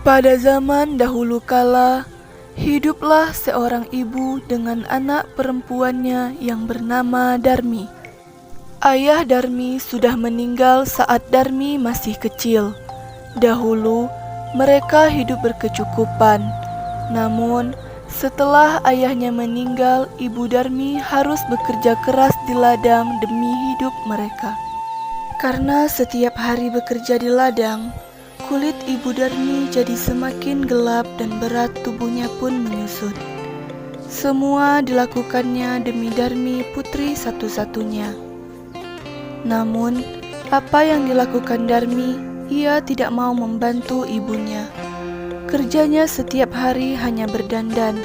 Pada zaman dahulu kala, hiduplah seorang ibu dengan anak perempuannya yang bernama Darmi. Ayah Darmi sudah meninggal saat Darmi masih kecil. Dahulu, mereka hidup berkecukupan. Namun, setelah ayahnya meninggal, ibu Darmi harus bekerja keras di ladang demi hidup mereka. Karena setiap hari bekerja di ladang, kulit ibu Darmi jadi semakin gelap dan berat tubuhnya pun menyusut. Semua dilakukannya demi Darmi, putri satu-satunya. Namun, apa yang dilakukan Darmi, ia tidak mau membantu ibunya. Kerjanya setiap hari hanya berdandan.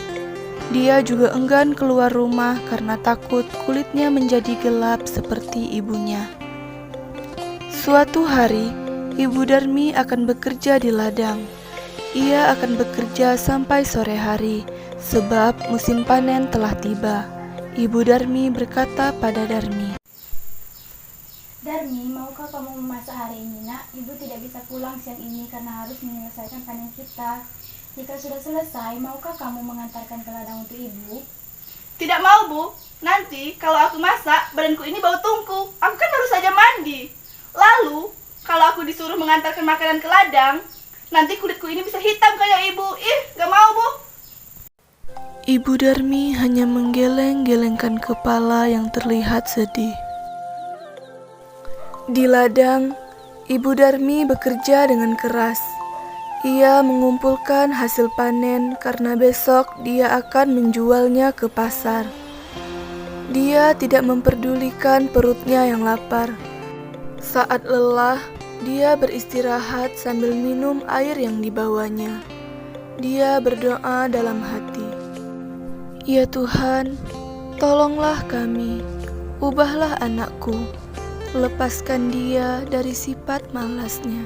Dia juga enggan keluar rumah karena takut kulitnya menjadi gelap seperti ibunya. Suatu hari, ibu Darmi akan bekerja di ladang. Ia akan bekerja sampai sore hari, sebab musim panen telah tiba. Ibu Darmi berkata pada Darmi, "Darmi, maukah kamu memasak hari ini, nak? Ibu tidak bisa pulang siang ini karena harus menyelesaikan panen kita. Jika sudah selesai, maukah kamu mengantarkan ke ladang untuk ibu?" Tidak mau, Bu. Nanti kalau aku masak, badanku ini bau tungku. Aku kan baru saja mandi. Lalu, kalau aku disuruh mengantarkan makanan ke ladang, nanti kulitku ini bisa hitam kayak ibu. Gak mau, Bu. Ibu Darmi hanya menggeleng-gelengkan kepala yang terlihat sedih. Di ladang, ibu Darmi bekerja dengan keras. Ia mengumpulkan hasil panen karena besok dia akan menjualnya ke pasar. Dia tidak memperdulikan perutnya yang lapar. Saat lelah, dia beristirahat sambil minum air yang dibawanya. Dia berdoa dalam hati, "Ya Tuhan, tolonglah kami, ubahlah anakku, lepaskan dia dari sifat malasnya."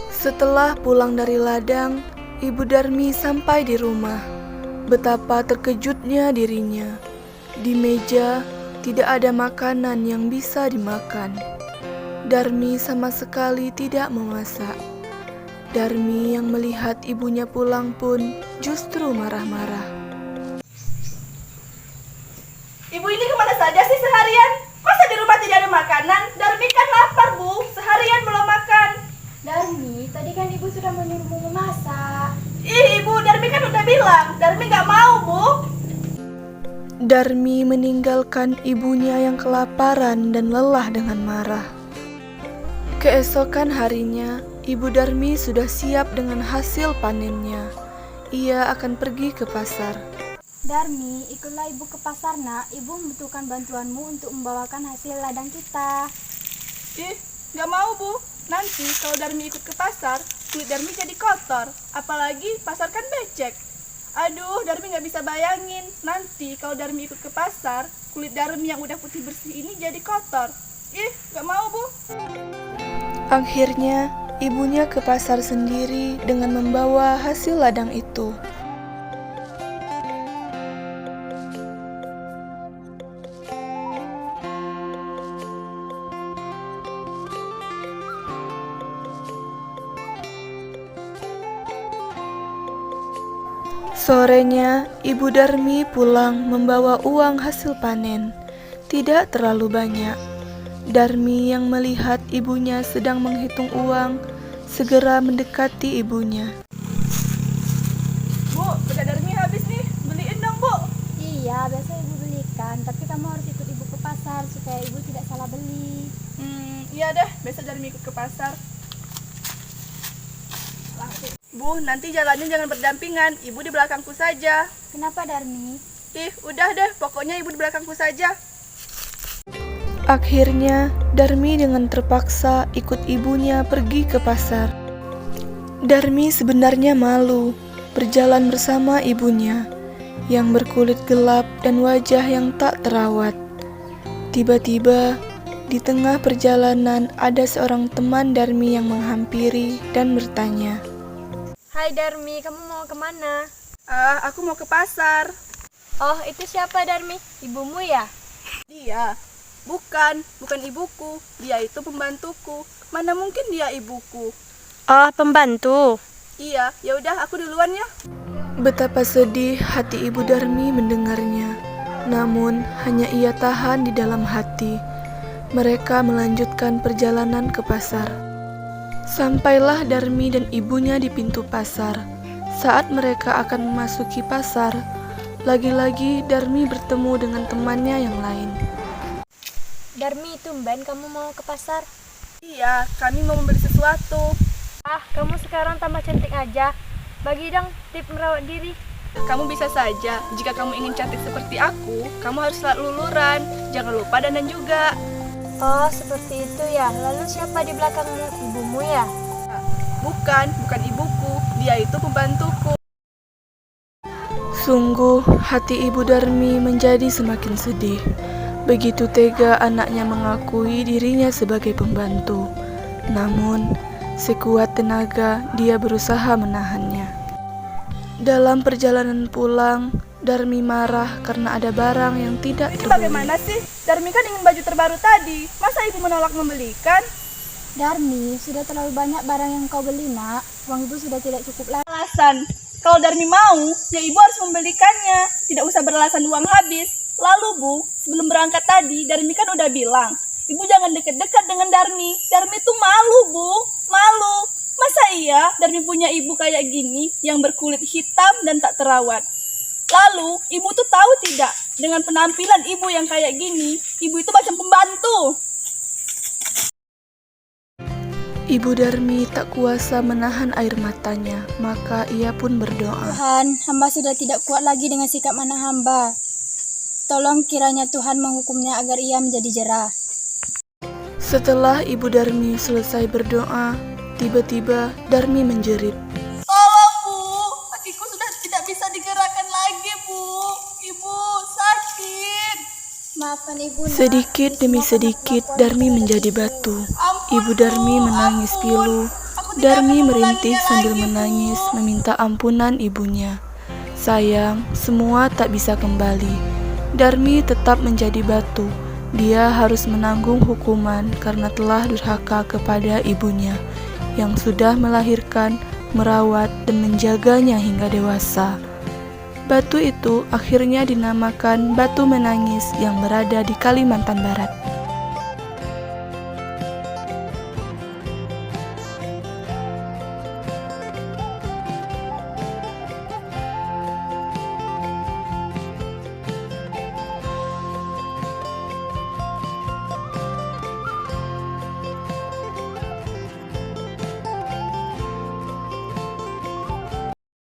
Setelah pulang dari ladang, ibu Darmi sampai di rumah. Betapa terkejutnya dirinya. Di meja tidak ada makanan yang bisa dimakan. Darmi sama sekali tidak memasak. Darmi yang melihat ibunya pulang pun justru marah-marah. Ibu ini kemana saja sih seharian? Masa di rumah tidak ada makanan? Darmi kan lapar, Bu. Seharian belum makan. Darmi, tadi kan ibu sudah menyuruhmu memasak. Ibu, Darmi kan udah bilang. Darmi gak mau, Bu. Darmi meninggalkan ibunya yang kelaparan dan lelah dengan marah. Keesokan harinya, ibu Darmi sudah siap dengan hasil panennya. Ia akan pergi ke pasar. Darmi, ikutlah ibu ke pasar, nak. Ibu membutuhkan bantuanmu untuk membawakan hasil ladang kita. Gak mau, Bu. Nanti kalau Darmi ikut ke pasar, kulit Darmi jadi kotor. Apalagi pasar kan becek. Aduh, Darmi gak bisa bayangin. Nanti kalau Darmi ikut ke pasar, kulit Darmi yang udah putih bersih ini jadi kotor. Gak mau, Bu. Akhirnya, ibunya ke pasar sendiri dengan membawa hasil ladang itu. Sorenya, ibu Darmi pulang membawa uang hasil panen. Tidak terlalu banyak. Darmi yang melihat ibunya sedang menghitung uang, segera mendekati ibunya. Bu, bedak Darmi habis nih. Beliin dong, Bu. Iya, biasa ibu belikan, tapi kamu harus ikut ibu ke pasar supaya ibu tidak salah beli. Iya deh, besok Darmi ikut ke pasar. Bu, nanti jalannya jangan berdampingan. Ibu di belakangku saja. Kenapa, Darmi? Udah deh, pokoknya ibu di belakangku saja. Akhirnya, Darmi dengan terpaksa ikut ibunya pergi ke pasar. Darmi sebenarnya malu berjalan bersama ibunya yang berkulit gelap dan wajah yang tak terawat. Tiba-tiba, di tengah perjalanan ada seorang teman Darmi yang menghampiri dan bertanya, Hai Darmi, kamu mau kemana? Aku mau ke pasar. Oh, itu siapa Darmi? Ibumu ya? Dia. Bukan ibuku. Dia itu pembantuku. Mana mungkin dia ibuku. Oh, pembantu. Iya, ya udah aku duluan ya. Betapa sedih hati Ibu Darmi mendengarnya. Namun hanya ia tahan di dalam hati. Mereka melanjutkan perjalanan ke pasar. Sampailah Darmi dan ibunya di pintu pasar. Saat mereka akan memasuki pasar, lagi-lagi Darmi bertemu dengan temannya yang lain. Darmi, tumben kamu mau ke pasar? Iya, kami mau membeli sesuatu. Ah, kamu sekarang tambah cantik aja. Bagi dong tip merawat diri. Kamu bisa saja, jika kamu ingin cantik seperti aku, kamu harus selalu luluran. Jangan lupa dandan juga. Oh, seperti itu ya. Lalu siapa di belakangmu? Ibumu ya? Bukan ibuku, dia itu pembantuku. Sungguh, hati Ibu Darmi menjadi semakin sedih. Begitu tega anaknya mengakui dirinya sebagai pembantu. Namun, sekuat tenaga dia berusaha menahannya. Dalam perjalanan pulang, Darmi marah karena ada barang yang tidak Ini terbeli. bagaimana sih? Darmi kan ingin baju terbaru tadi. Masa ibu menolak membelikan? Darmi, sudah terlalu banyak barang yang kau beli, Nak. Uang ibu sudah tidak cukup lagi. Alasan. Kalau Darmi mau, ya ibu harus membelikannya. Tidak usah beralasan uang habis. Lalu Bu, sebelum berangkat tadi, Darmi kan udah bilang, ibu jangan deket-dekat dengan Darmi. Darmi tuh malu Bu, malu. Masa iya Darmi punya ibu kayak gini, yang berkulit hitam dan tak terawat. Lalu, ibu tuh tahu tidak, dengan penampilan ibu yang kayak gini, ibu itu macam pembantu. Ibu Darmi tak kuasa menahan air matanya, maka ia pun berdoa. Tuhan, hamba sudah tidak kuat lagi dengan sikap mana hamba. Tolong kiranya Tuhan menghukumnya agar ia menjadi jerah. Setelah Ibu Darmi selesai berdoa, tiba-tiba Darmi menjerit. Tolong Bu, kakiku sudah tidak bisa digerakkan lagi Bu. Ibu sakit. Maafkan ibu, Nak. Sedikit demi sedikit Darmi menjadi batu. Ibu Darmi menangis pilu. Darmi merintih sambil menangis meminta ampunan ibunya. Sayang, semua tak bisa kembali. Darmi tetap menjadi batu. Dia harus menanggung hukuman karena telah durhaka kepada ibunya yang sudah melahirkan, merawat, dan menjaganya hingga dewasa. Batu itu akhirnya dinamakan Batu Menangis yang berada di Kalimantan Barat.